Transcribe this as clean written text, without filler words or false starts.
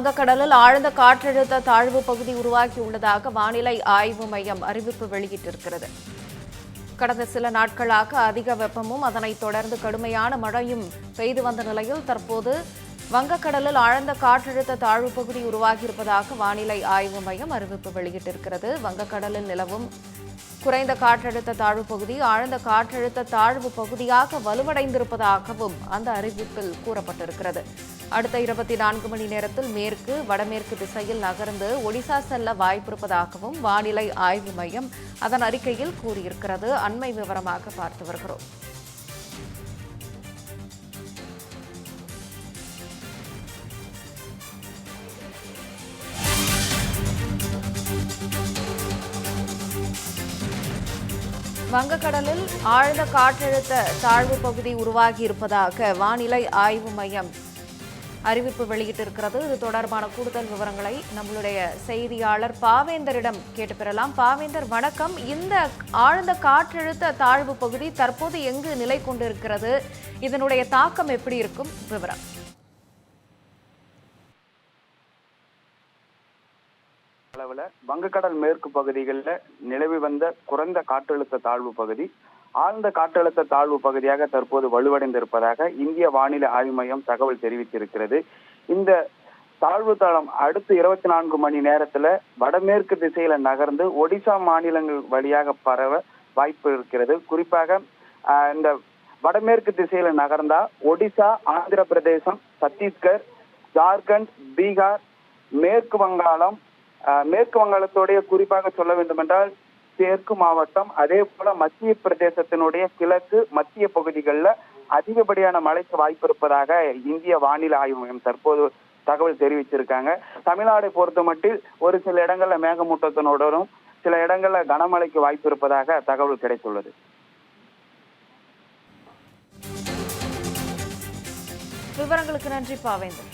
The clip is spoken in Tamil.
வங்கக்கடலில் ஆழ்ந்த காற்றழுத்த தாழ்வு பகுதி உருவாகியுள்ளதாக வானிலை ஆய்வு மையம் அறிவிப்பு வெளியிட்டிருக்கிறது. கடந்த சில நாட்களாக அதிக வெப்பமும் அதனைத் தொடர்ந்து கடுமையான மழையும் பெய்து வந்த நிலையில் தற்போது வங்கக்கடலில் ஆழ்ந்த காற்றழுத்த தாழ்வு பகுதி உருவாகியிருப்பதாக வானிலை ஆய்வு மையம் அறிவிப்பு வெளியிட்டிருக்கிறது. வங்கக்கடலில் நிலவும் குறைந்த காற்றழுத்த தாழ்வு பகுதி ஆழ்ந்த காற்றழுத்த தாழ்வு பகுதியாக வலுவடைந்திருப்பதாகவும் அந்த அறிவிப்பில் கூறப்பட்டிருக்கிறது. அடுத்த 24 மணி நேரத்தில் மேற்கு வடமேற்கு திசையில் நகர்ந்து ஒடிசா செல்ல வாய்ப்பிருப்பதாகவும் வானிலை ஆய்வு மையம் அதன் அறிக்கையில் கூறியிருக்கிறது. அண்மை விவரமாக பார்த்து வருகிறோம். வங்கக்கடலில் ஆழ்ந்த காற்றழுத்த தாழ்வு பகுதி உருவாகி இருப்பதாக வானிலை ஆய்வு மையம் அறிவிப்பு வெளியிட்டிருக்கிறது. இது தொடர்பான கூடுதல் விவரங்களை நம்மளுடைய செய்தியாளர் பாவேந்தரிடம் கேட்டு பெறலாம். பாவேந்தர், வணக்கம். இந்த ஆழ்ந்த காற்றழுத்த தாழ்வு பகுதி தற்போது எங்கு நிலை கொண்டிருக்கிறது? இதனுடைய தாக்கம் எப்படி இருக்கும்? விவரம். அளவுல வங்கக்கடல் மேற்கு பகுதிகளில் நிலவி வந்த குறைந்த காற்றழுத்த தாழ்வு பகுதி ஆழ்ந்த காற்றழுத்த தாழ்வு பகுதியாக தற்போது வலுவடைந்திருப்பதாக இந்திய வானிலை ஆய்வு மையம் தகவல் தெரிவித்திருக்கிறது. இந்த தாழ்வு தளம் அடுத்த 24 மணி நேரத்துல வடமேற்கு திசையில நகர்ந்து ஒடிசா மாநிலங்கள் வழியாக பரவ வாய்ப்பு இருக்கிறது. குறிப்பாக இந்த வடமேற்கு திசையில நகர்ந்தா ஒடிசா, ஆந்திர பிரதேசம், சத்தீஸ்கர், ஜார்க்கண்ட், பீகார், மேற்கு வங்காளத்துடைய குறிப்பாக சொல்ல வேண்டும் என்றால் தெற்கு மாவட்டம், அதே போல மத்திய பிரதேசத்தினுடைய கிழக்கு மத்திய பகுதிகளில் அதிகப்படியான மழைக்கு வாய்ப்பு இருப்பதாக இந்திய வானிலை ஆய்வு மையம் தற்போது தகவல் தெரிவிச்சிருக்காங்க. தமிழ்நாடை பொறுத்த மட்டில் ஒரு சில இடங்கள்ல மேகமூட்டத்தினுடனும் சில இடங்கள்ல கனமழைக்கு வாய்ப்பு இருப்பதாக தகவல் கிடைத்துள்ளது. விவரங்களுக்கு நன்றி பாவேந்தர்.